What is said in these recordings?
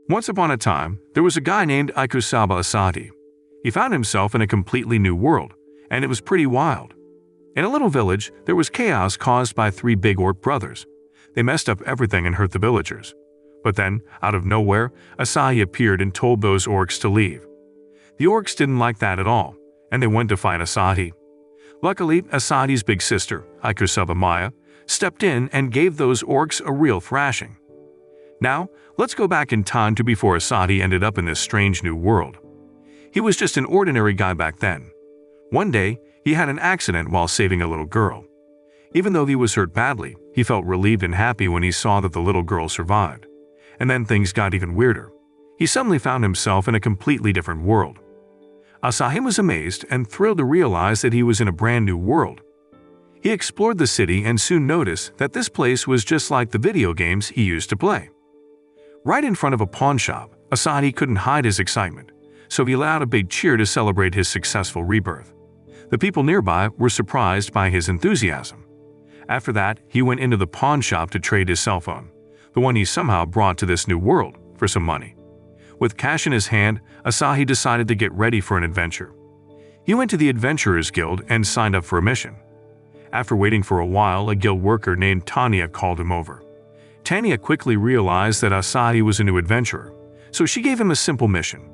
Once upon a time, there was a guy named Ikusaba Asadi. He found himself in a completely new world, and it was pretty wild. In a little village, there was chaos caused by 3 big orc brothers. They messed up everything and hurt the villagers. But then, out of nowhere, Asahi appeared and told those orcs to leave. The orcs didn't like that at all, and they went to fight Asahi. Luckily, Asahi's big sister, Ikusaba Maya, stepped in and gave those orcs a real thrashing. Now, let's go back in time to before Asahi ended up in this strange new world. He was just an ordinary guy back then. One day, he had an accident while saving a little girl. Even though he was hurt badly, he felt relieved and happy when he saw that the little girl survived. And then things got even weirder. He suddenly found himself in a completely different world. Asahi was amazed and thrilled to realize that he was in a brand new world. He explored the city and soon noticed that this place was just like the video games he used to play. Right in front of a pawn shop, Asahi couldn't hide his excitement, so he let out a big cheer to celebrate his successful rebirth. The people nearby were surprised by his enthusiasm. After that, he went into the pawn shop to trade his cell phone, the one he somehow brought to this new world, for some money. With cash in his hand, Asahi decided to get ready for an adventure. He went to the Adventurers Guild and signed up for a mission. After waiting for a while, a guild worker named Tanya called him over. Tanya quickly realized that Asahi was a new adventurer, so she gave him a simple mission.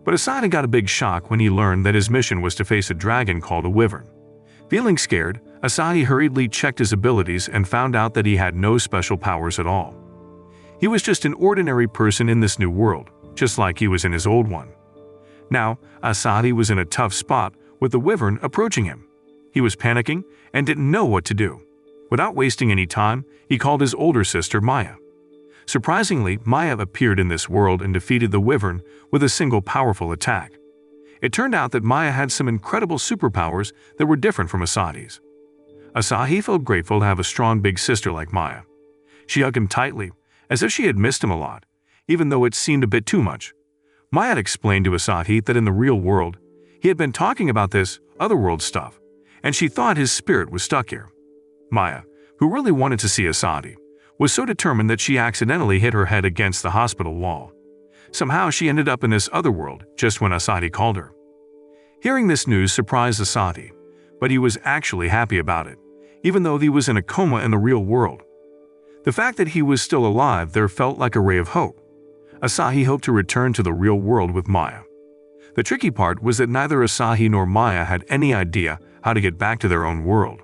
But Asahi got a big shock when he learned that his mission was to face a dragon called a wyvern. Feeling scared, Asahi hurriedly checked his abilities and found out that he had no special powers at all. He was just an ordinary person in this new world, just like he was in his old one. Now, Asahi was in a tough spot with the wyvern approaching him. He was panicking and didn't know what to do. Without wasting any time, he called his older sister Maya. Surprisingly, Maya appeared in this world and defeated the wyvern with a single powerful attack. It turned out that Maya had some incredible superpowers that were different from Asahi's. Asahi felt grateful to have a strong big sister like Maya. She hugged him tightly, as if she had missed him a lot, even though it seemed a bit too much. Maya had explained to Asahi that in the real world, he had been talking about this otherworld stuff, and she thought his spirit was stuck here. Maya, who really wanted to see Asahi, was so determined that she accidentally hit her head against the hospital wall. Somehow she ended up in this otherworld just when Asahi called her. Hearing this news surprised Asahi, but he was actually happy about it, even though he was in a coma in the real world. The fact that he was still alive there felt like a ray of hope. Asahi hoped to return to the real world with Maya. The tricky part was that neither Asahi nor Maya had any idea how to get back to their own world.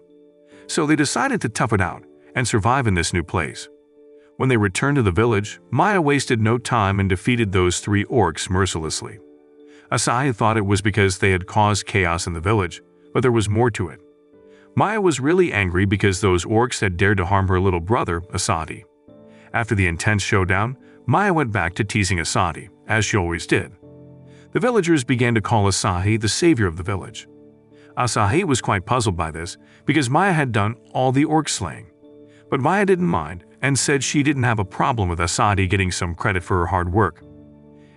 So they decided to tough it out and survive in this new place. When they returned to the village, Maya wasted no time and defeated those 3 orcs mercilessly. Asahi thought it was because they had caused chaos in the village, but there was more to it. Maya was really angry because those orcs had dared to harm her little brother, Asahi. After the intense showdown, Maya went back to teasing Asahi, as she always did. The villagers began to call Asahi the savior of the village. Asahi was quite puzzled by this because Maya had done all the orc slaying. But Maya didn't mind and said she didn't have a problem with Asahi getting some credit for her hard work.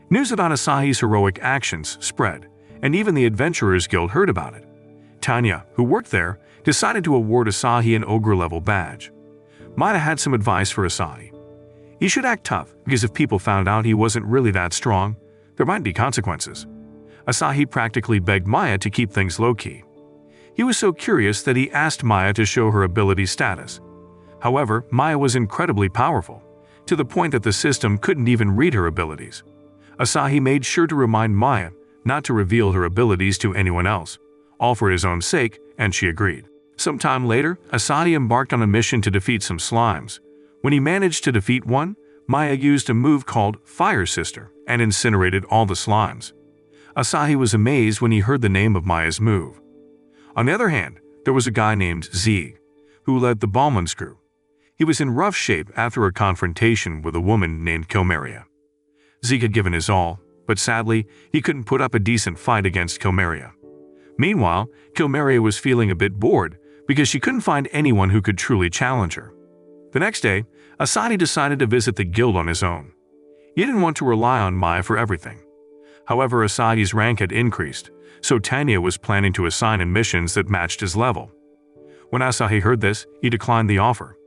News about Asahi's heroic actions spread, and even the Adventurers Guild heard about it. Tanya, who worked there, decided to award Asahi an ogre-level badge. Maya had some advice for Asahi. He should act tough because if people found out he wasn't really that strong, there might be consequences. Asahi practically begged Maya to keep things low-key. He was so curious that he asked Maya to show her ability status. However, Maya was incredibly powerful, to the point that the system couldn't even read her abilities. Asahi made sure to remind Maya not to reveal her abilities to anyone else, all for his own sake, and she agreed. Sometime later, Asahi embarked on a mission to defeat some slimes. When he managed to defeat one, Maya used a move called Fire Sister and incinerated all the slimes. Asahi was amazed when he heard the name of Maya's move. On the other hand, there was a guy named Zieg, who led the Ballman's crew. He was in rough shape after a confrontation with a woman named Kilmeria. Zieg had given his all, but sadly, he couldn't put up a decent fight against Kilmeria. Meanwhile, Kilmeria was feeling a bit bored because she couldn't find anyone who could truly challenge her. The next day, Asahi decided to visit the guild on his own. He didn't want to rely on Maya for everything. However, Asahi's rank had increased, so Tanya was planning to assign him missions that matched his level. When Asahi heard this, he declined the offer.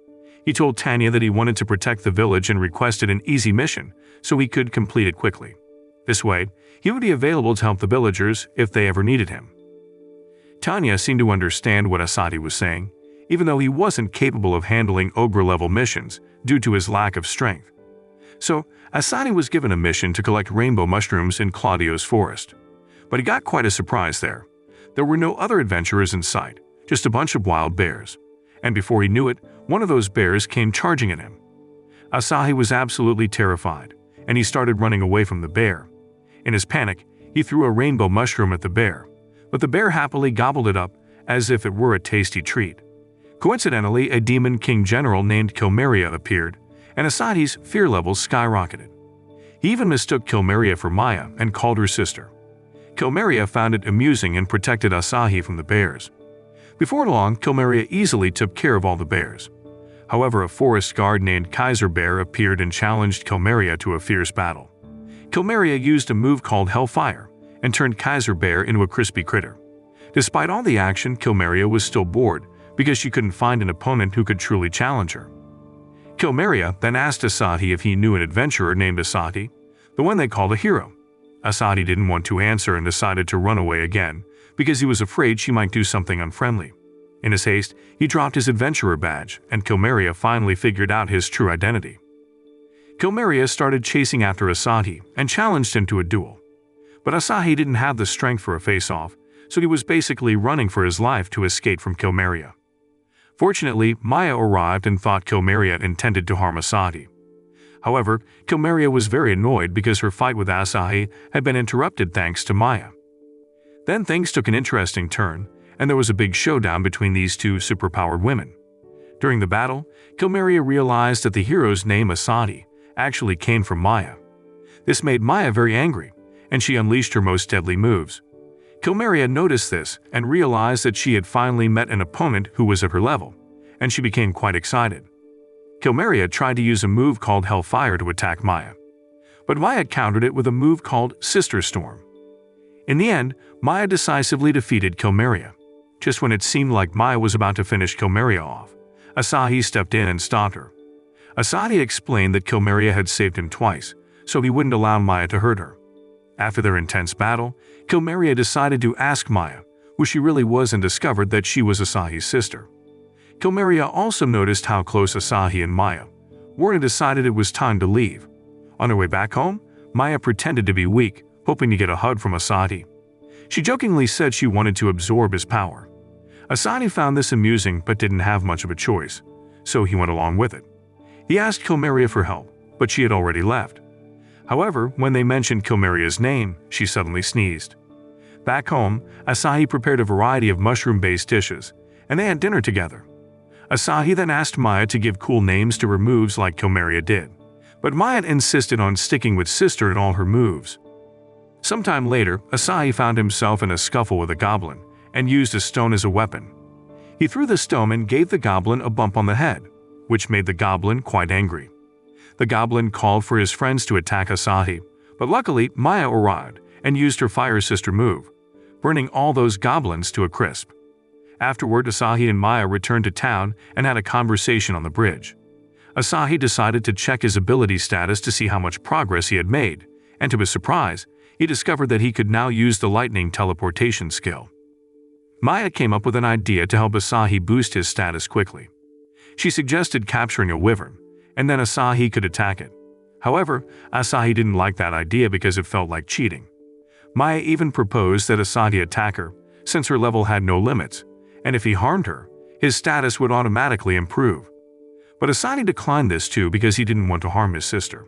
He told Tanya that he wanted to protect the village and requested an easy mission so he could complete it quickly. This way, he would be available to help the villagers if they ever needed him. Tanya seemed to understand what Asadi was saying, even though he wasn't capable of handling ogre-level missions due to his lack of strength. So, Asadi was given a mission to collect rainbow mushrooms in Claudio's forest. But he got quite a surprise there. There were no other adventurers in sight, just a bunch of wild bears. And before he knew it, one of those bears came charging at him. Asahi was absolutely terrified, and he started running away from the bear. In his panic, he threw a rainbow mushroom at the bear, but the bear happily gobbled it up as if it were a tasty treat. Coincidentally, a demon king general named Kilmeria appeared, and Asadi's fear levels skyrocketed. He even mistook Kilmeria for Maya and called her sister. Kilmeria found it amusing and protected Asahi from the bears. Before long, Kilmeria easily took care of all the bears. However, a forest guard named Kaiser Bear appeared and challenged Kilmeria to a fierce battle. Kilmeria used a move called Hellfire and turned Kaiser Bear into a crispy critter. Despite all the action, Kilmeria was still bored because she couldn't find an opponent who could truly challenge her. Kilmeria then asked Asadi if he knew an adventurer named Asadi, the one they called a hero. Asadi didn't want to answer and decided to run away again because he was afraid she might do something unfriendly. In his haste, he dropped his adventurer badge, and Kilmeria finally figured out his true identity. Kilmeria started chasing after Asadi and challenged him to a duel. But Asahi didn't have the strength for a face-off, so he was basically running for his life to escape from Kilmeria. Fortunately, Maya arrived and thought Kilmeria intended to harm Asadi. However, Kilmeria was very annoyed because her fight with Asahi had been interrupted thanks to Maya. Then things took an interesting turn, and there was a big showdown between these two superpowered women. During the battle, Kilmeria realized that the hero's name Asadi actually came from Maya. This made Maya very angry, and she unleashed her most deadly moves. Kilmeria noticed this and realized that she had finally met an opponent who was at her level, and she became quite excited. Kilmeria tried to use a move called Hellfire to attack Maya, but Maya countered it with a move called Sister Storm. In the end, Maya decisively defeated Kilmeria. Just when it seemed like Maya was about to finish Kilmeria off, Asahi stepped in and stopped her. Asadi explained that Kilmeria had saved him twice, so he wouldn't allow Maya to hurt her. After their intense battle, Kilmeria decided to ask Maya who she really was and discovered that she was Asahi's sister. Kilmeria also noticed how close Asahi and Maya were and decided it was time to leave. On her way back home, Maya pretended to be weak, hoping to get a hug from Asadi. She jokingly said she wanted to absorb his power. Asadi found this amusing but didn't have much of a choice, so he went along with it. He asked Kilmeria for help, but she had already left. However, when they mentioned Kilmeria's name, she suddenly sneezed. Back home, Asahi prepared a variety of mushroom-based dishes, and they had dinner together. Asahi then asked Maya to give cool names to her moves like Kilmeria did, but Maya insisted on sticking with Sister in all her moves. Sometime later, Asahi found himself in a scuffle with a goblin and used a stone as a weapon. He threw the stone and gave the goblin a bump on the head, which made the goblin quite angry. The goblin called for his friends to attack Asahi, but luckily Maya arrived and used her Fire Sister move, burning all those goblins to a crisp. Afterward, Asahi and Maya returned to town and had a conversation on the bridge. Asahi decided to check his ability status to see how much progress he had made, and to his surprise, he discovered that he could now use the lightning teleportation skill. Maya came up with an idea to help Asahi boost his status quickly. She suggested capturing a wyvern, and then Asahi could attack it. However, Asahi didn't like that idea because it felt like cheating. Maya even proposed that Asahi attack her, since her level had no limits, and if he harmed her, his status would automatically improve. But Asahi declined this too because he didn't want to harm his sister.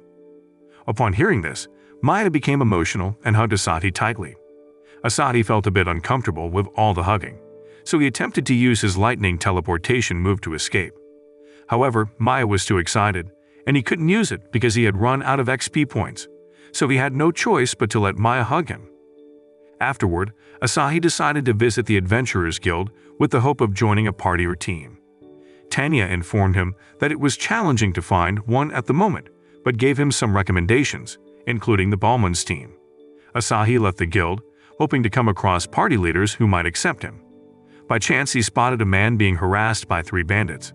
Upon hearing this, Maya became emotional and hugged Asahi tightly. Asahi felt a bit uncomfortable with all the hugging, so he attempted to use his lightning teleportation move to escape. However, Maya was too excited, and he couldn't use it because he had run out of XP points, so he had no choice but to let Maya hug him. Afterward, Asahi decided to visit the Adventurers Guild with the hope of joining a party or team. Tanya informed him that it was challenging to find one at the moment, but gave him some recommendations, including the Ballman's team. Asahi left the guild, hoping to come across party leaders who might accept him. By chance, he spotted a man being harassed by 3 bandits.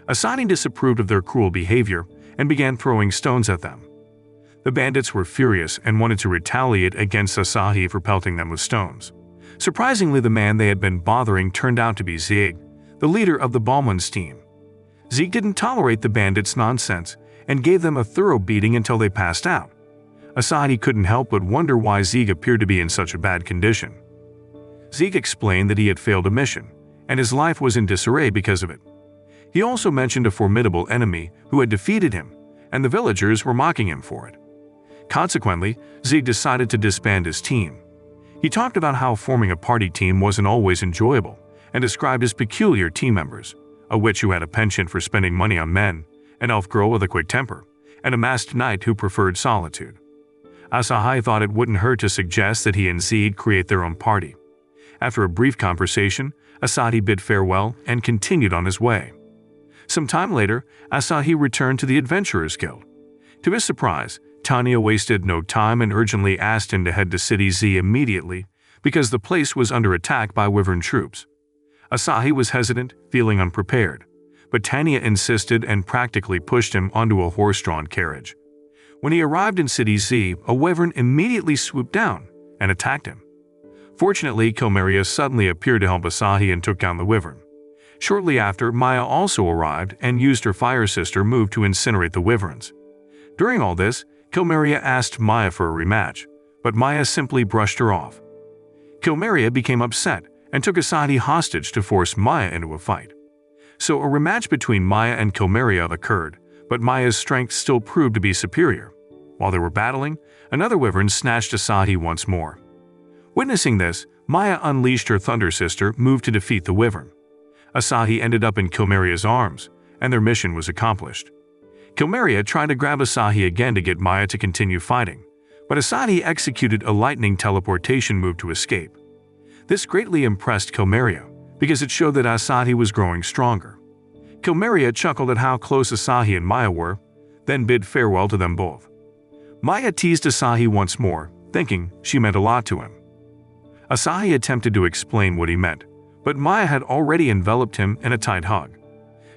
Asahi disapproved of their cruel behavior and began throwing stones at them. The bandits were furious and wanted to retaliate against Asahi for pelting them with stones. Surprisingly, the man they had been bothering turned out to be Zieg, the leader of the Balmon's team. Zieg didn't tolerate the bandits' nonsense and gave them a thorough beating until they passed out. Asahi couldn't help but wonder why Zieg appeared to be in such a bad condition. Zieg explained that he had failed a mission, and his life was in disarray because of it. He also mentioned a formidable enemy who had defeated him, and the villagers were mocking him for it. Consequently, Zieg decided to disband his team. He talked about how forming a party team wasn't always enjoyable, and described his peculiar team members, a witch who had a penchant for spending money on men, an elf girl with a quick temper, and a masked knight who preferred solitude. Asahi thought it wouldn't hurt to suggest that he and Zieg create their own party. After a brief conversation, Asahi bid farewell and continued on his way. Some time later, Asahi returned to the Adventurers Guild. To his surprise, Tanya wasted no time and urgently asked him to head to City Z immediately because the place was under attack by Wyvern troops. Asahi was hesitant, feeling unprepared, but Tanya insisted and practically pushed him onto a horse-drawn carriage. When he arrived in City Z, a wyvern immediately swooped down and attacked him. Fortunately, Kilmeria suddenly appeared to help Asahi and took down the wyvern. Shortly after, Maya also arrived and used her fire sister move to incinerate the wyverns. During all this, Kilmeria asked Maya for a rematch, but Maya simply brushed her off. Kilmeria became upset and took Asahi hostage to force Maya into a fight. So a rematch between Maya and Kilmeria occurred, but Maya's strength still proved to be superior. While they were battling, another wyvern snatched Asahi once more. Witnessing this, Maya unleashed her Thunder Sister move to defeat the wyvern. Asahi ended up in Kilmeria's arms, and their mission was accomplished. Kilmeria tried to grab Asahi again to get Maya to continue fighting, but Asahi executed a lightning teleportation move to escape. This greatly impressed Kilmeria, because it showed that Asahi was growing stronger. Kilmeria chuckled at how close Asahi and Maya were, then bid farewell to them both. Maya teased Asahi once more, thinking she meant a lot to him. Asahi attempted to explain what he meant, but Maya had already enveloped him in a tight hug.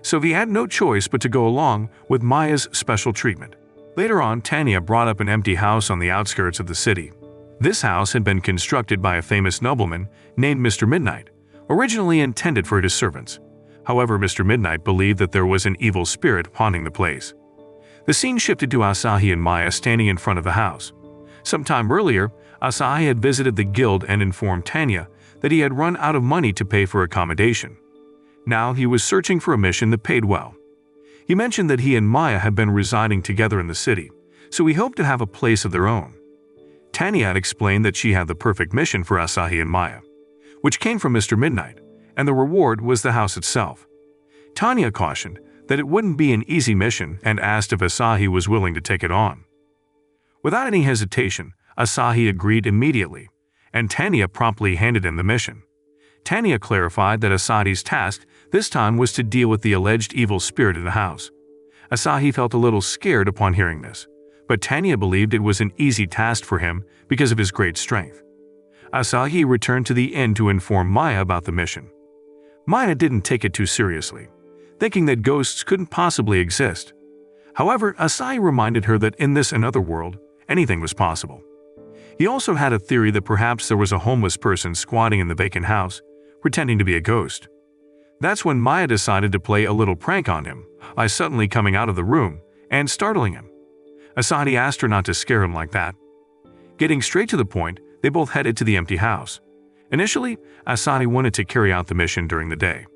So he had no choice but to go along with Maya's special treatment. Later on, Tanya brought up an empty house on the outskirts of the city. This house had been constructed by a famous nobleman named Mr. Midnight, originally intended for his servants. However, Mr. Midnight believed that there was an evil spirit haunting the place. The scene shifted to Asahi and Maya standing in front of the house. Sometime earlier, Asahi had visited the guild and informed Tanya that he had run out of money to pay for accommodation. Now he was searching for a mission that paid well. He mentioned that he and Maya had been residing together in the city, so he hoped to have a place of their own. Tanya had explained that she had the perfect mission for Asahi and Maya, which came from Mr. Midnight, and the reward was the house itself. Tanya cautioned that it wouldn't be an easy mission and asked if Asahi was willing to take it on. Without any hesitation, Asahi agreed immediately, and Tanya promptly handed him the mission. Tanya clarified that Asahi's task this time was to deal with the alleged evil spirit in the house. Asahi felt a little scared upon hearing this, but Tanya believed it was an easy task for him because of his great strength. Asahi returned to the inn to inform Maya about the mission. Maya didn't take it too seriously, thinking that ghosts couldn't possibly exist. However, Asahi reminded her that in this another world, anything was possible. He also had a theory that perhaps there was a homeless person squatting in the vacant house, pretending to be a ghost. That's when Maya decided to play a little prank on him by suddenly coming out of the room and startling him. Asahi asked her not to scare him like that. Getting straight to the point, they both headed to the empty house. Initially, Asahi wanted to carry out the mission during the day,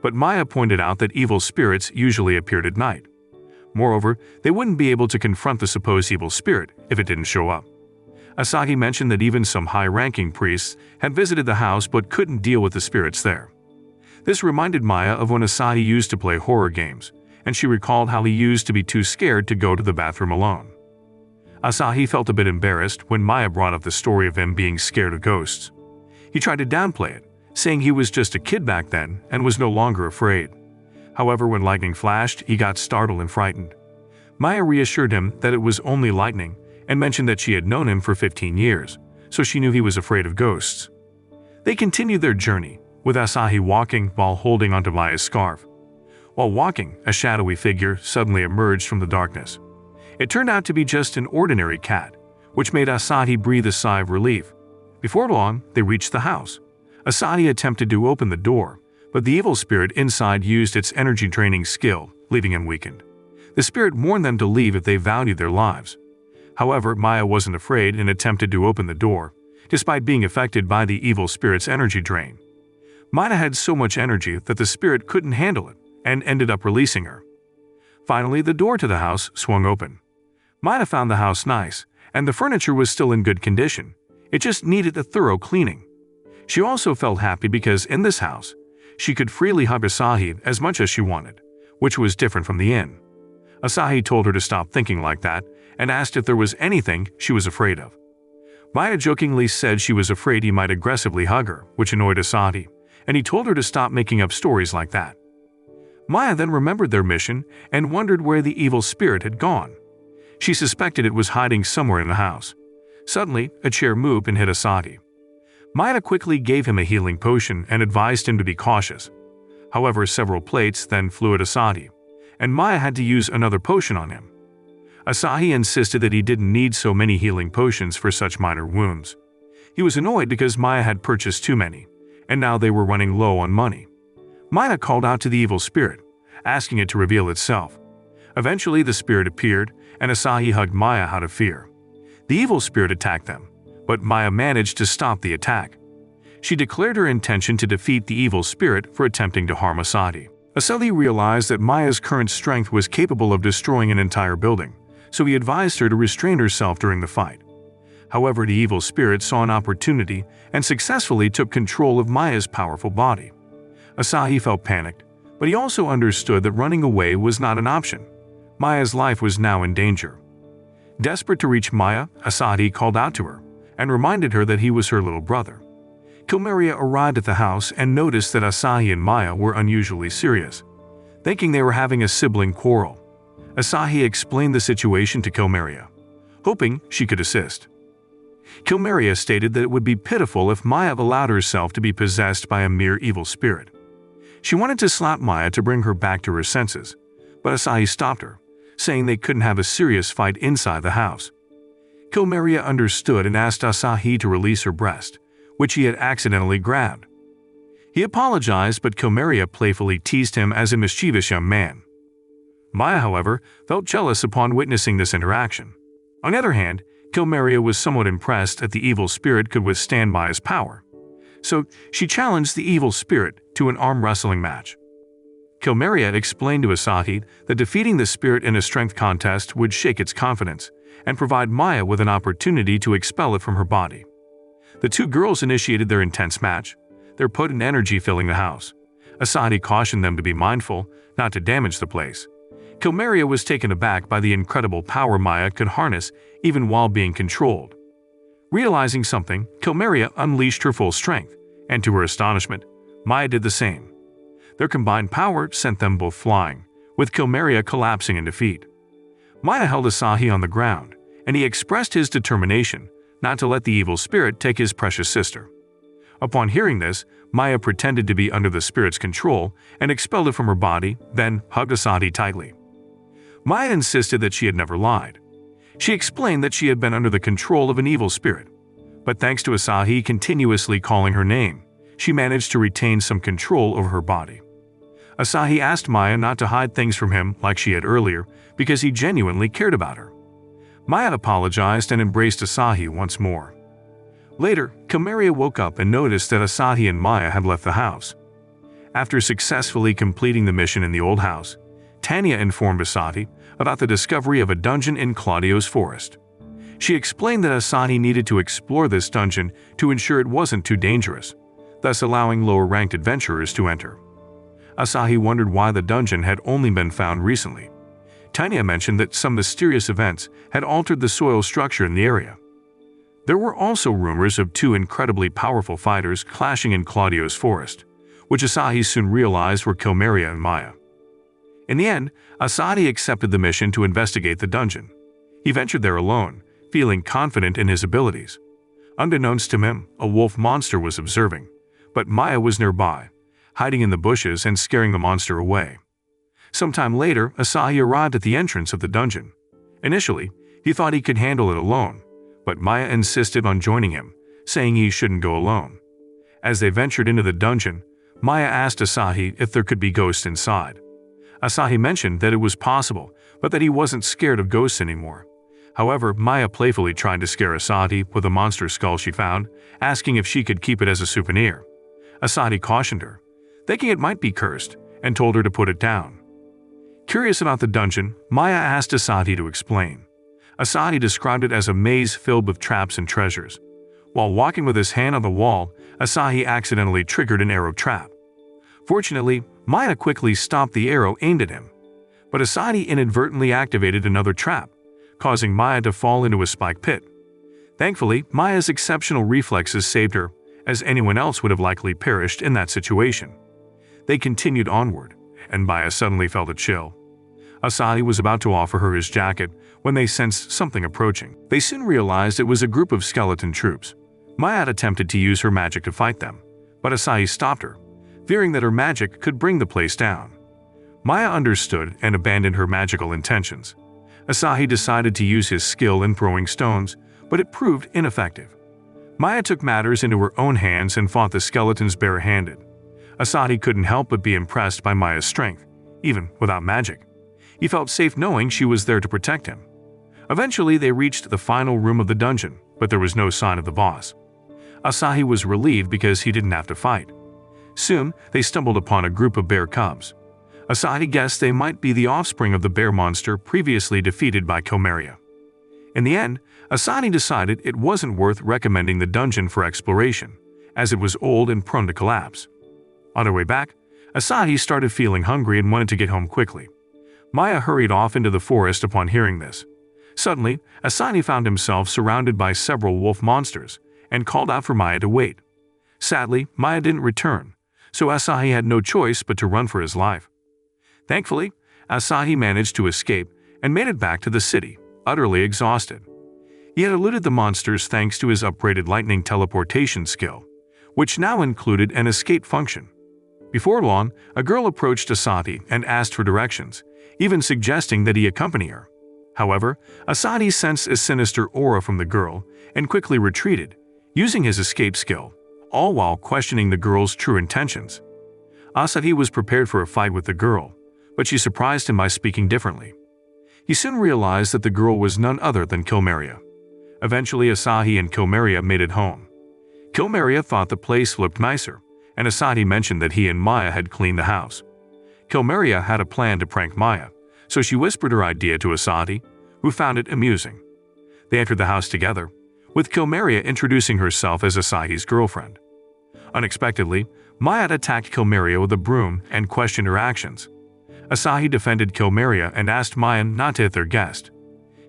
but Maya pointed out that evil spirits usually appeared at night. Moreover, they wouldn't be able to confront the supposed evil spirit if it didn't show up. Asahi mentioned that even some high-ranking priests had visited the house but couldn't deal with the spirits there. This reminded Maya of when Asahi used to play horror games, and she recalled how he used to be too scared to go to the bathroom alone. Asahi felt a bit embarrassed when Maya brought up the story of him being scared of ghosts. He tried to downplay it, saying he was just a kid back then and was no longer afraid. However, when lightning flashed, he got startled and frightened. Maya reassured him that it was only lightning and mentioned that she had known him for 15 years, so she knew he was afraid of ghosts. They continued their journey, with Asahi walking while holding onto Maya's scarf. While walking, a shadowy figure suddenly emerged from the darkness. It turned out to be just an ordinary cat, which made Asahi breathe a sigh of relief. Before long, they reached the house. Asahi attempted to open the door, but the evil spirit inside used its energy draining skill, leaving him weakened. The spirit warned them to leave if they valued their lives. However, Maya wasn't afraid and attempted to open the door, despite being affected by the evil spirit's energy drain. Maya had so much energy that the spirit couldn't handle it and ended up releasing her. Finally, the door to the house swung open. Maya found the house nice, and the furniture was still in good condition. It just needed a thorough cleaning. She also felt happy because in this house, she could freely hug Asahi as much as she wanted, which was different from the inn. Asahi told her to stop thinking like that and asked if there was anything she was afraid of. Maya jokingly said she was afraid he might aggressively hug her, which annoyed Asahi, and he told her to stop making up stories like that. Maya then remembered their mission and wondered where the evil spirit had gone. She suspected it was hiding somewhere in the house. Suddenly, a chair moved and hit Asahi. Maya quickly gave him a healing potion and advised him to be cautious. However, several plates then flew at Asahi, and Maya had to use another potion on him. Asahi insisted that he didn't need so many healing potions for such minor wounds. He was annoyed because Maya had purchased too many, and now they were running low on money. Maya called out to the evil spirit, asking it to reveal itself. Eventually, the spirit appeared, and Asahi hugged Maya out of fear. The evil spirit attacked them, but Maya managed to stop the attack. She declared her intention to defeat the evil spirit for attempting to harm Asahi. Asahi realized that Maya's current strength was capable of destroying an entire building, so he advised her to restrain herself during the fight. However, the evil spirit saw an opportunity and successfully took control of Maya's powerful body. Asahi felt panicked, but he also understood that running away was not an option. Maya's life was now in danger. Desperate to reach Maya, Asahi called out to her and reminded her that he was her little brother. Kilmeria arrived at the house and noticed that Asahi and Maya were unusually serious, thinking they were having a sibling quarrel. Asahi explained the situation to Kilmeria, hoping she could assist. Kilmeria stated that it would be pitiful if Maya allowed herself to be possessed by a mere evil spirit. She wanted to slap Maya to bring her back to her senses, but Asahi stopped her, saying they couldn't have a serious fight inside the house. Kilmeria understood and asked Asahi to release her breast, which he had accidentally grabbed. He apologized, but Kilmeria playfully teased him as a mischievous young man. Maya, however, felt jealous upon witnessing this interaction. On the other hand, Kilmeria was somewhat impressed that the evil spirit could withstand Maya's power, so she challenged the evil spirit to an arm wrestling match. Kilmeria explained to Asahi that defeating the spirit in a strength contest would shake its confidence and provide Maya with an opportunity to expel it from her body. The two girls initiated their intense match, their potent energy filling the house. Asahi cautioned them to be mindful, not to damage the place. Kilmeria was taken aback by the incredible power Maya could harness even while being controlled. Realizing something, Kilmeria unleashed her full strength, and to her astonishment, Maya did the same. Their combined power sent them both flying, with Kilmeria collapsing in defeat. Maya held Asahi on the ground, and he expressed his determination not to let the evil spirit take his precious sister. Upon hearing this, Maya pretended to be under the spirit's control and expelled it from her body, then hugged Asahi tightly. Maya insisted that she had never lied. She explained that she had been under the control of an evil spirit, but thanks to Asahi continuously calling her name, she managed to retain some control over her body. Asahi asked Maya not to hide things from him like she had earlier because he genuinely cared about her. Maya apologized and embraced Asahi once more. Later, Kilmeria woke up and noticed that Asahi and Maya had left the house. After successfully completing the mission in the old house, Tanya informed Asahi about the discovery of a dungeon in Claudio's forest. She explained that Asahi needed to explore this dungeon to ensure it wasn't too dangerous, thus allowing lower-ranked adventurers to enter. Asahi wondered why the dungeon had only been found recently. Tanya mentioned that some mysterious events had altered the soil structure in the area. There were also rumors of two incredibly powerful fighters clashing in Claudio's forest, which Asahi soon realized were Kilmeria and Maya. In the end, Asahi accepted the mission to investigate the dungeon. He ventured there alone, feeling confident in his abilities. Unbeknownst to him, a wolf monster was observing, but Maya was nearby, hiding in the bushes and scaring the monster away. Sometime later, Asahi arrived at the entrance of the dungeon. Initially, he thought he could handle it alone, but Maya insisted on joining him, saying he shouldn't go alone. As they ventured into the dungeon, Maya asked Asahi if there could be ghosts inside. Asahi mentioned that it was possible, but that he wasn't scared of ghosts anymore. However, Maya playfully tried to scare Asahi with a monster skull she found, asking if she could keep it as a souvenir. Asahi cautioned her, thinking it might be cursed, and told her to put it down. Curious about the dungeon, Maya asked Asahi to explain. Asahi described it as a maze filled with traps and treasures. While walking with his hand on the wall, Asahi accidentally triggered an arrow trap. Fortunately, Maya quickly stopped the arrow aimed at him. But Asahi inadvertently activated another trap, causing Maya to fall into a spike pit. Thankfully, Maya's exceptional reflexes saved her, as anyone else would have likely perished in that situation. They continued onward, and Maya suddenly felt a chill. Asahi was about to offer her his jacket when they sensed something approaching. They soon realized it was a group of skeleton troops. Maya had attempted to use her magic to fight them, but Asahi stopped her, fearing that her magic could bring the place down. Maya understood and abandoned her magical intentions. Asahi decided to use his skill in throwing stones, but it proved ineffective. Maya took matters into her own hands and fought the skeletons bare-handed. Asahi couldn't help but be impressed by Maya's strength, even without magic. He felt safe knowing she was there to protect him. Eventually, they reached the final room of the dungeon, but there was no sign of the boss. Asahi was relieved because he didn't have to fight. Soon, they stumbled upon a group of bear cubs. Asahi guessed they might be the offspring of the bear monster previously defeated by Komaria. In the end, Asahi decided it wasn't worth recommending the dungeon for exploration, as it was old and prone to collapse. On their way back, Asahi started feeling hungry and wanted to get home quickly. Maya hurried off into the forest upon hearing this. Suddenly, Asahi found himself surrounded by several wolf monsters and called out for Maya to wait. Sadly, Maya didn't return, so Asahi had no choice but to run for his life. Thankfully, Asahi managed to escape and made it back to the city, utterly exhausted. He had eluded the monsters thanks to his upgraded lightning teleportation skill, which now included an escape function. Before long, a girl approached Asahi and asked for directions, even suggesting that he accompany her. However, Asahi sensed a sinister aura from the girl and quickly retreated, using his escape skill, all while questioning the girl's true intentions. Asahi was prepared for a fight with the girl, but she surprised him by speaking differently. He soon realized that the girl was none other than Komaria. Eventually, Asahi and Komaria made it home. Komaria thought the place looked nicer, and Asahi mentioned that he and Maya had cleaned the house. Komaria had a plan to prank Maya, so she whispered her idea to Asahi, who found it amusing. They entered the house together, with Komaria introducing herself as Asahi's girlfriend. Unexpectedly, Maya attacked Komaria with a broom and questioned her actions. Asahi defended Komaria and asked Maya not to hit their guest.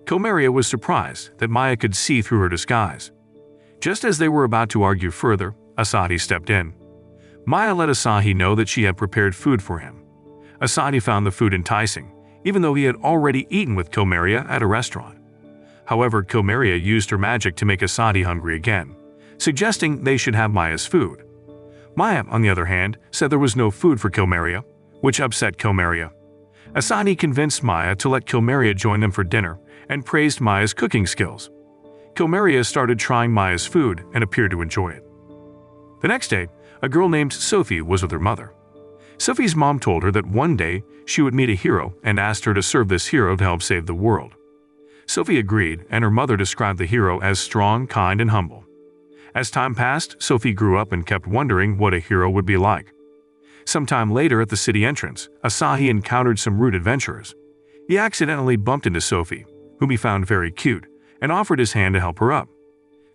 Komaria was surprised that Maya could see through her disguise. Just as they were about to argue further, Asahi stepped in. Maya let Asahi know that she had prepared food for him. Asahi found the food enticing, even though he had already eaten with Komaria at a restaurant. However, Komaria used her magic to make Asahi hungry again, suggesting they should have Maya's food. Maya, on the other hand, said there was no food for Komaria, which upset Komaria. Asahi convinced Maya to let Komaria join them for dinner and praised Maya's cooking skills. Komaria started trying Maya's food and appeared to enjoy it. The next day, a girl named Sophie was with her mother. Sophie's mom told her that one day she would meet a hero and asked her to serve this hero to help save the world. Sophie agreed, and her mother described the hero as strong, kind, and humble. As time passed, Sophie grew up and kept wondering what a hero would be like. Sometime later at the city entrance, Asahi encountered some rude adventurers. He accidentally bumped into Sophie, whom he found very cute, and offered his hand to help her up.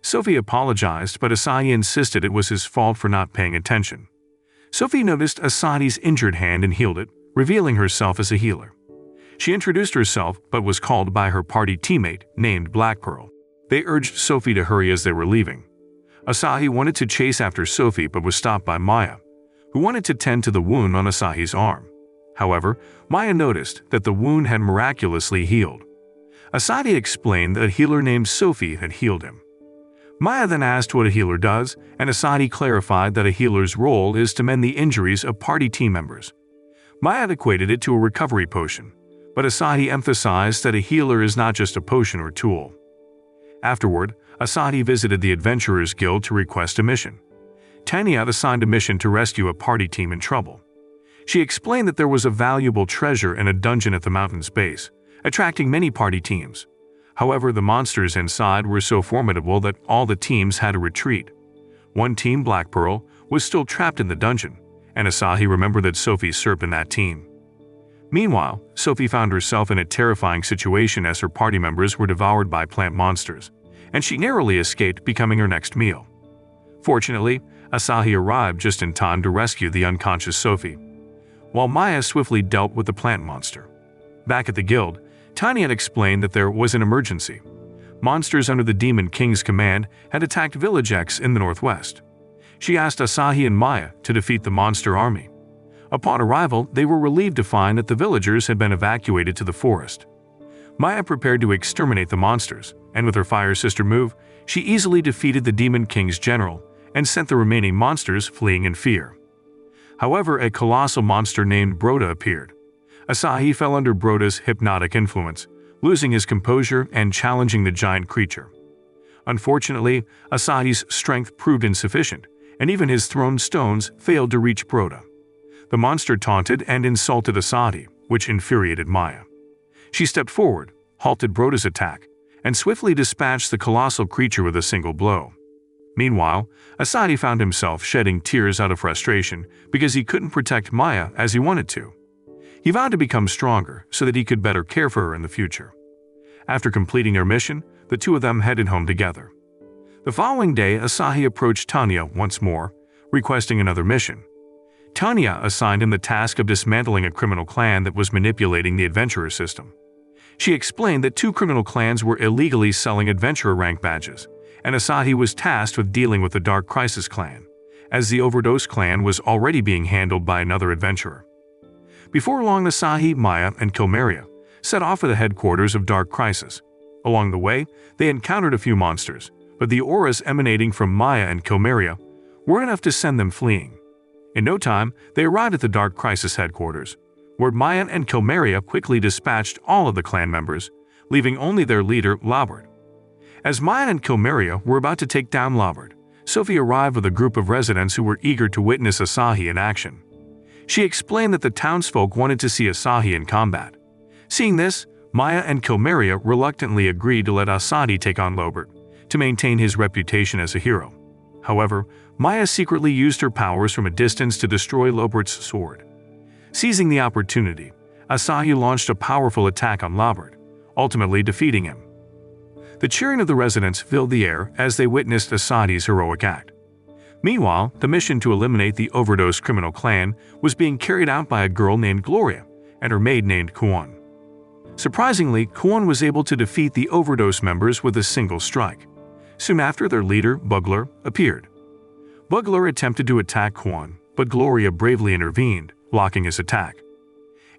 Sophie apologized, but Asahi insisted it was his fault for not paying attention. Sophie noticed Asahi's injured hand and healed it, revealing herself as a healer. She introduced herself but was called by her party teammate named Black Pearl. They urged Sophie to hurry as they were leaving. Asahi wanted to chase after Sophie but was stopped by Maya, who wanted to tend to the wound on Asahi's arm. However, Maya noticed that the wound had miraculously healed. Asahi explained that a healer named Sophie had healed him. Maya then asked what a healer does, and Asahi clarified that a healer's role is to mend the injuries of party team members. Maya equated it to a recovery potion, but Asahi emphasized that a healer is not just a potion or tool. Afterward, Asahi visited the Adventurers Guild to request a mission. Tanya assigned a mission to rescue a party team in trouble. She explained that there was a valuable treasure in a dungeon at the mountain's base, attracting many party teams. However, the monsters inside were so formidable that all the teams had to retreat. One team, Black Pearl, was still trapped in the dungeon, and Asahi remembered that Sophie served in that team. Meanwhile, Sophie found herself in a terrifying situation as her party members were devoured by plant monsters, and she narrowly escaped, becoming her next meal. Fortunately, Asahi arrived just in time to rescue the unconscious Sophie, while Maya swiftly dealt with the plant monster. Back at the guild, Tanya had explained that there was an emergency. Monsters under the Demon King's command had attacked Village X in the northwest. She asked Asahi and Maya to defeat the monster army. Upon arrival, they were relieved to find that the villagers had been evacuated to the forest. Maya prepared to exterminate the monsters, and with her Fire Sister move, she easily defeated the Demon King's general and sent the remaining monsters fleeing in fear. However, a colossal monster named Broda appeared. Asahi fell under Broda's hypnotic influence, losing his composure and challenging the giant creature. Unfortunately, Asahi's strength proved insufficient, and even his thrown stones failed to reach Broda. The monster taunted and insulted Asahi, which infuriated Maya. She stepped forward, halted Broda's attack, and swiftly dispatched the colossal creature with a single blow. Meanwhile, Asahi found himself shedding tears out of frustration because he couldn't protect Maya as he wanted to. He vowed to become stronger so that he could better care for her in the future. After completing their mission, the two of them headed home together. The following day, Asahi approached Tanya once more, requesting another mission. Tanya assigned him the task of dismantling a criminal clan that was manipulating the adventurer system. She explained that two criminal clans were illegally selling adventurer rank badges, and Asahi was tasked with dealing with the Dark Crisis clan, as the Overdose clan was already being handled by another adventurer. Before long, Asahi, Maya, and Kilmeria set off for the headquarters of Dark Crisis. Along the way, they encountered a few monsters, but the auras emanating from Maya and Kilmeria were enough to send them fleeing. In no time, they arrived at the Dark Crisis headquarters, where Maya and Kilmeria quickly dispatched all of the clan members, leaving only their leader, Labard. As Maya and Kilmeria were about to take down Labard, Sophie arrived with a group of residents who were eager to witness Asahi in action. She explained that the townsfolk wanted to see Asahi in combat. Seeing this, Maya and Kilmeria reluctantly agreed to let Asahi take on Labard, to maintain his reputation as a hero. However, Maya secretly used her powers from a distance to destroy Labard's sword. Seizing the opportunity, Asahi launched a powerful attack on Labard, ultimately defeating him. The cheering of the residents filled the air as they witnessed Asahi's heroic act. Meanwhile, the mission to eliminate the Overdose criminal clan was being carried out by a girl named Gloria and her maid named Kuon. Surprisingly, Kuon was able to defeat the Overdose members with a single strike. Soon after, their leader, Bugler, appeared. Bugler attempted to attack Kuon, but Gloria bravely intervened, blocking his attack.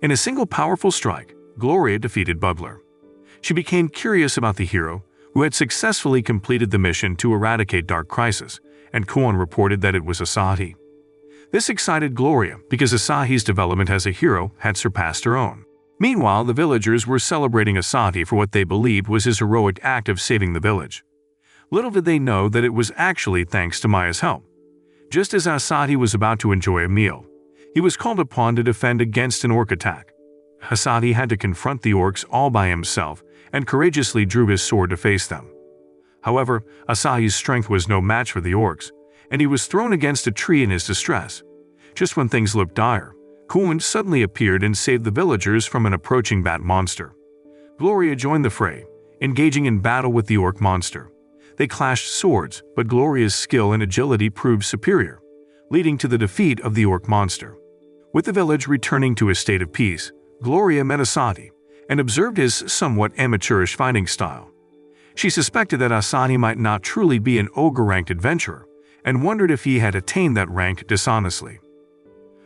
In a single powerful strike, Gloria defeated Bugler. She became curious about the hero, who had successfully completed the mission to eradicate Dark Crisis, and Kuon reported that it was Asahi. This excited Gloria because Asahi's development as a hero had surpassed her own. Meanwhile, the villagers were celebrating Asahi for what they believed was his heroic act of saving the village. Little did they know that it was actually thanks to Maya's help. Just as Asahi was about to enjoy a meal, he was called upon to defend against an orc attack. Asahi had to confront the orcs all by himself and courageously drew his sword to face them. However, Asahi's strength was no match for the orcs, and he was thrown against a tree in his distress. Just when things looked dire, Kuon suddenly appeared and saved the villagers from an approaching bat monster. Gloria joined the fray, engaging in battle with the orc monster. They clashed swords, but Gloria's skill and agility proved superior, leading to the defeat of the orc monster. With the village returning to a state of peace, Gloria met Asahi and observed his somewhat amateurish fighting style. She suspected that Asahi might not truly be an ogre-ranked adventurer and wondered if he had attained that rank dishonestly.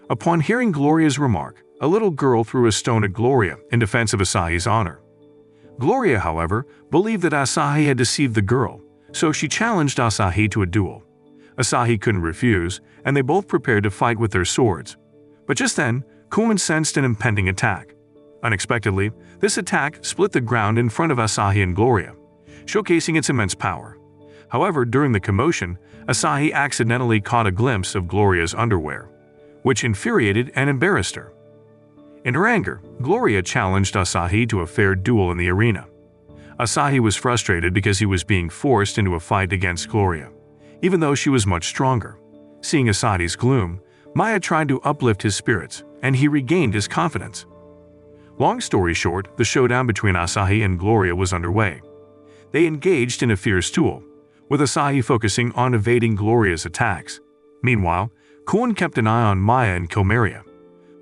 Upon hearing Gloria's remark, a little girl threw a stone at Gloria in defense of Asahi's honor. Gloria, however, believed that Asahi had deceived the girl, so she challenged Asahi to a duel. Asahi couldn't refuse, and they both prepared to fight with their swords. But just then, Koen sensed an impending attack. Unexpectedly, this attack split the ground in front of Asahi and Gloria, showcasing its immense power. However, during the commotion, Asahi accidentally caught a glimpse of Gloria's underwear, which infuriated and embarrassed her. In her anger, Gloria challenged Asahi to a fair duel in the arena. Asahi was frustrated because he was being forced into a fight against Gloria, even though she was much stronger. Seeing Asahi's gloom, Maya tried to uplift his spirits, and he regained his confidence. Long story short, the showdown between Asahi and Gloria was underway. They engaged in a fierce duel, with Asahi focusing on evading Gloria's attacks. Meanwhile, Koen kept an eye on Maya and Komeria,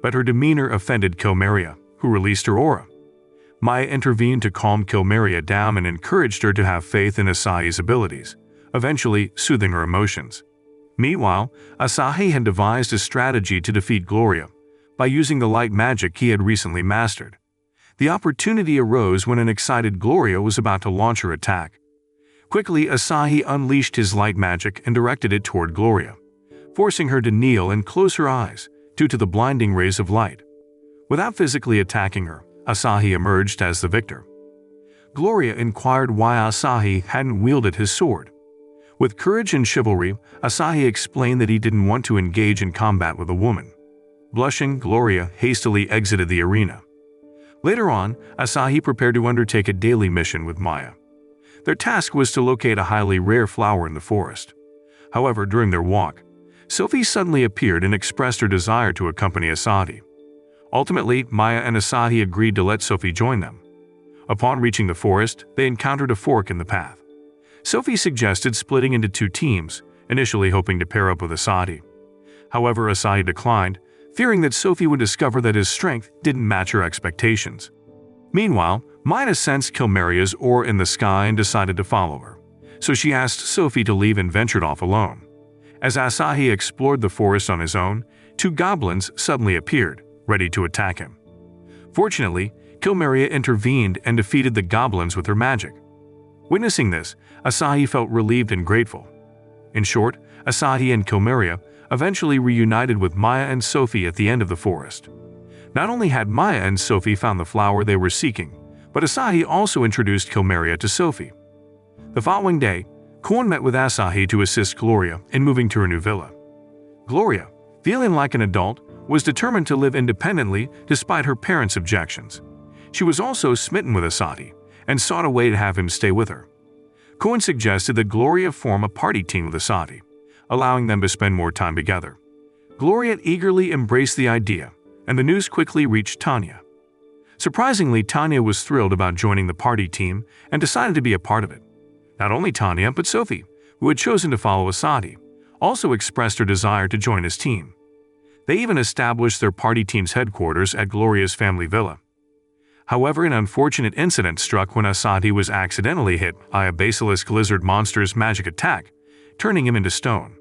but her demeanor offended Komeria, who released her aura. Maya intervened to calm Komeria down and encouraged her to have faith in Asahi's abilities, eventually soothing her emotions. Meanwhile, Asahi had devised a strategy to defeat Gloria by using the light magic he had recently mastered. The opportunity arose when an excited Gloria was about to launch her attack. Quickly, Asahi unleashed his light magic and directed it toward Gloria, forcing her to kneel and close her eyes due to the blinding rays of light. Without physically attacking her, Asahi emerged as the victor. Gloria inquired why Asahi hadn't wielded his sword. With courage and chivalry, Asahi explained that he didn't want to engage in combat with a woman. Blushing, Gloria hastily exited the arena. Later on, Asahi prepared to undertake a daily mission with Maya. Their task was to locate a highly rare flower in the forest. However, during their walk, Sophie suddenly appeared and expressed her desire to accompany Asahi. Ultimately, Maya and Asahi agreed to let Sophie join them. Upon reaching the forest, they encountered a fork in the path. Sophie suggested splitting into two teams, initially hoping to pair up with Asahi. However, Asahi declined, fearing that Sophie would discover that his strength didn't match her expectations. Meanwhile, Maya sensed Komeria's aura in the sky and decided to follow her, so she asked Sophie to leave and ventured off alone. As Asahi explored the forest on his own, two goblins suddenly appeared, ready to attack him. Fortunately, Komeria intervened and defeated the goblins with her magic. Witnessing this, Asahi felt relieved and grateful. In short, Asahi and Komeria eventually reunited with Maya and Sophie at the end of the forest. Not only had Maya and Sophie found the flower they were seeking, but Asahi also introduced Komeria to Sophie. The following day, Koen met with Asahi to assist Gloria in moving to her new villa. Gloria, feeling like an adult, was determined to live independently despite her parents' objections. She was also smitten with Asahi and sought a way to have him stay with her. Koen suggested that Gloria form a party team with Asahi, allowing them to spend more time together. Gloria eagerly embraced the idea, and the news quickly reached Tanya. Surprisingly, Tanya was thrilled about joining the party team and decided to be a part of it. Not only Tanya, but Sophie, who had chosen to follow Asahi, also expressed her desire to join his team. They even established their party team's headquarters at Gloria's family villa. However, an unfortunate incident struck when Asahi was accidentally hit by a basilisk lizard monster's magic attack, turning him into stone.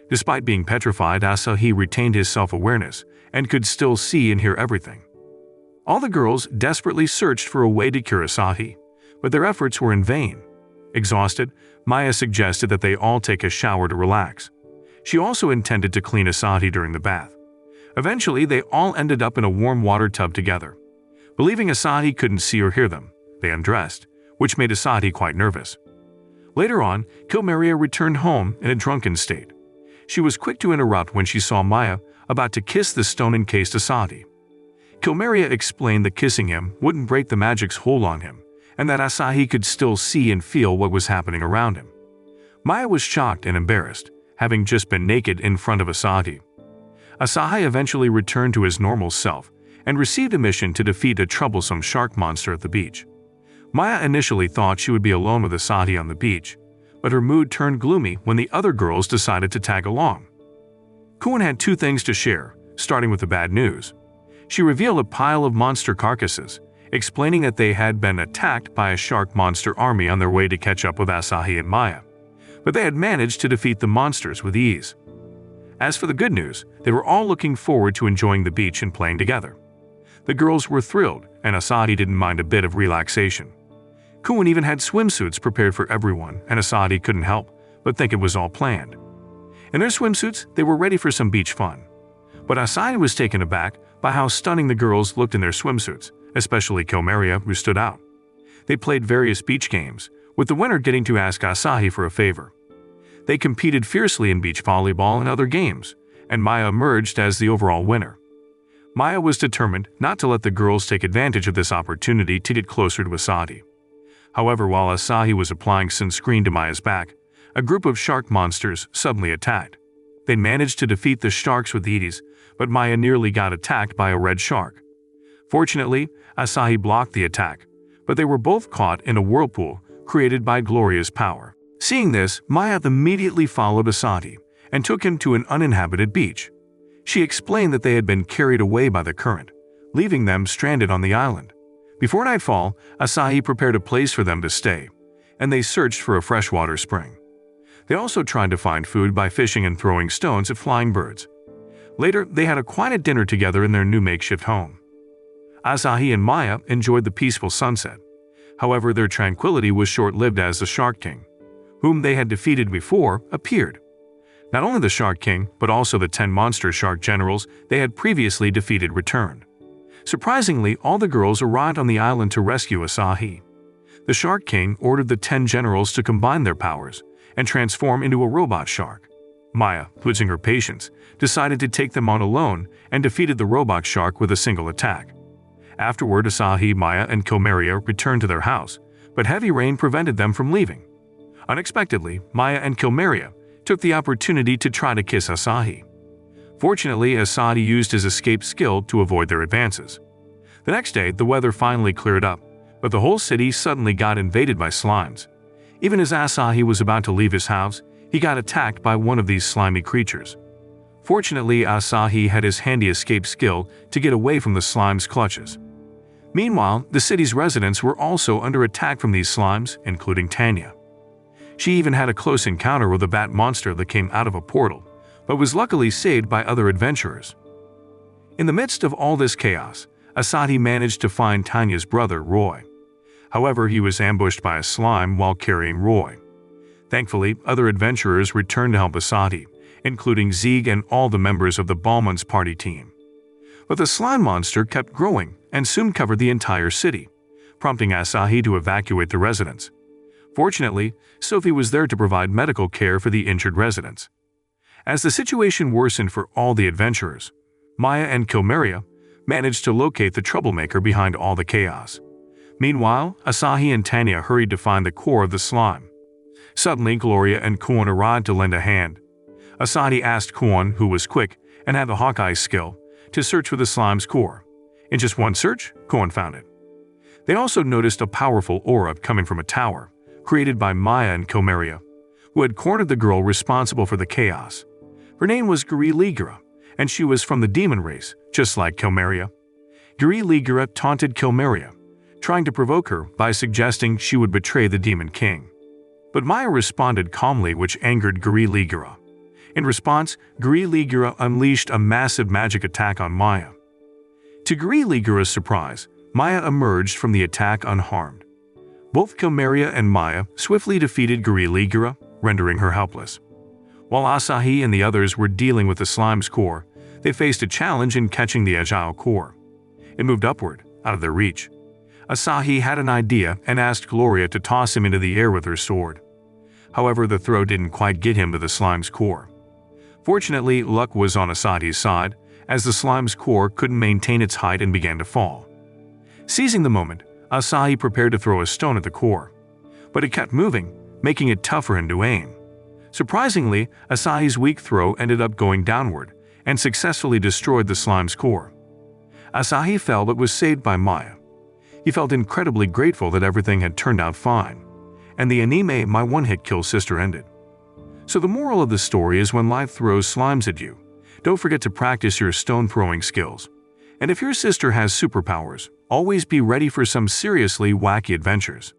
Despite being petrified, Asahi retained his self-awareness and could still see and hear everything. All the girls desperately searched for a way to cure Asahi, but their efforts were in vain. Exhausted, Maya suggested that they all take a shower to relax. She also intended to clean Asahi during the bath. Eventually, they all ended up in a warm water tub together. Believing Asahi couldn't see or hear them, they undressed, which made Asahi quite nervous. Later on, Komeria returned home in a drunken state. She was quick to interrupt when she saw Maya about to kiss the stone-encased Asahi. Komeria explained that kissing him wouldn't break the magic's hold on him, and that Asahi could still see and feel what was happening around him. Maya was shocked and embarrassed, having just been naked in front of Asahi. Asahi eventually returned to his normal self and received a mission to defeat a troublesome shark monster at the beach. Maya initially thought she would be alone with Asahi on the beach, but her mood turned gloomy when the other girls decided to tag along. Koen had two things to share, starting with the bad news. She revealed a pile of monster carcasses, explaining that they had been attacked by a shark monster army on their way to catch up with Asahi and Maya, but they had managed to defeat the monsters with ease. As for the good news, they were all looking forward to enjoying the beach and playing together. The girls were thrilled, and Asahi didn't mind a bit of relaxation. Koen even had swimsuits prepared for everyone, and Asahi couldn't help but think it was all planned. In their swimsuits, they were ready for some beach fun. But Asahi was taken aback by how stunning the girls looked in their swimsuits, especially Komaria, who stood out. They played various beach games, with the winner getting to ask Asahi for a favor. They competed fiercely in beach volleyball and other games, and Maya emerged as the overall winner. Maya was determined not to let the girls take advantage of this opportunity to get closer to Asahi. However, while Asahi was applying sunscreen to Maya's back, a group of shark monsters suddenly attacked. They managed to defeat the sharks with ease, but Maya nearly got attacked by a red shark. Fortunately, Asahi blocked the attack, but they were both caught in a whirlpool created by Gloria's power. Seeing this, Maya immediately followed Asahi and took him to an uninhabited beach. She explained that they had been carried away by the current, leaving them stranded on the island. Before nightfall, Asahi prepared a place for them to stay, and they searched for a freshwater spring. They also tried to find food by fishing and throwing stones at flying birds. Later, they had a quiet dinner together in their new makeshift home. Asahi and Maya enjoyed the peaceful sunset. However, their tranquility was short-lived as the Shark King, whom they had defeated before, appeared. Not only the Shark King, but also the 10 monster shark generals they had previously defeated returned. Surprisingly, all the girls arrived on the island to rescue Asahi. The Shark King ordered the 10 generals to combine their powers and transform into a robot shark. Maya, losing her patience, decided to take them on alone and defeated the robot shark with a single attack. Afterward, Asahi, Maya, and Komaria returned to their house, but heavy rain prevented them from leaving. Unexpectedly, Maya and Komaria took the opportunity to try to kiss Asahi. Fortunately, Asahi used his escape skill to avoid their advances. The next day, the weather finally cleared up, but the whole city suddenly got invaded by slimes. Even as Asahi was about to leave his house, he got attacked by one of these slimy creatures. Fortunately, Asahi had his handy escape skill to get away from the slime's clutches. Meanwhile, the city's residents were also under attack from these slimes, including Tanya. She even had a close encounter with a bat monster that came out of a portal, but was luckily saved by other adventurers. In the midst of all this chaos, Asahi managed to find Tanya's brother, Roy. However, he was ambushed by a slime while carrying Roy. Thankfully, other adventurers returned to help Asahi, including Zieg and all the members of the Balmon's party team. But the slime monster kept growing and soon covered the entire city, prompting Asahi to evacuate the residents. Fortunately, Sophie was there to provide medical care for the injured residents. As the situation worsened for all the adventurers, Maya and Komaria managed to locate the troublemaker behind all the chaos. Meanwhile, Asahi and Tanya hurried to find the core of the slime. Suddenly, Gloria and Kuon arrived to lend a hand. Asahi asked Kuon, who was quick and had the Hawkeye skill, to search for the slime's core. In just one search, Kuon found it. They also noticed a powerful aura coming from a tower, created by Maya and Komaria, who had cornered the girl responsible for the chaos. Her name was Guri Ligura, and she was from the demon race, just like Komaria. Guri Ligura taunted Komaria, trying to provoke her by suggesting she would betray the Demon King. But Maya responded calmly, which angered Guri Ligura. In response, Guri Ligura unleashed a massive magic attack on Maya. To Guri Ligura's surprise, Maya emerged from the attack unharmed. Both Komaria and Maya swiftly defeated Guri Ligura, rendering her helpless. While Asahi and the others were dealing with the slime's core, they faced a challenge in catching the agile core. It moved upward, out of their reach. Asahi had an idea and asked Gloria to toss him into the air with her sword. However, the throw didn't quite get him to the slime's core. Fortunately, luck was on Asahi's side, as the slime's core couldn't maintain its height and began to fall. Seizing the moment, Asahi prepared to throw a stone at the core, but it kept moving, making it tough for him to aim. Surprisingly, Asahi's weak throw ended up going downward and successfully destroyed the slime's core. Asahi fell but was saved by Maya. He felt incredibly grateful that everything had turned out fine, and the anime My One-Hit Kill Sister ended. So the moral of the story is when life throws slimes at you, don't forget to practice your stone throwing skills. And if your sister has superpowers, always be ready for some seriously wacky adventures.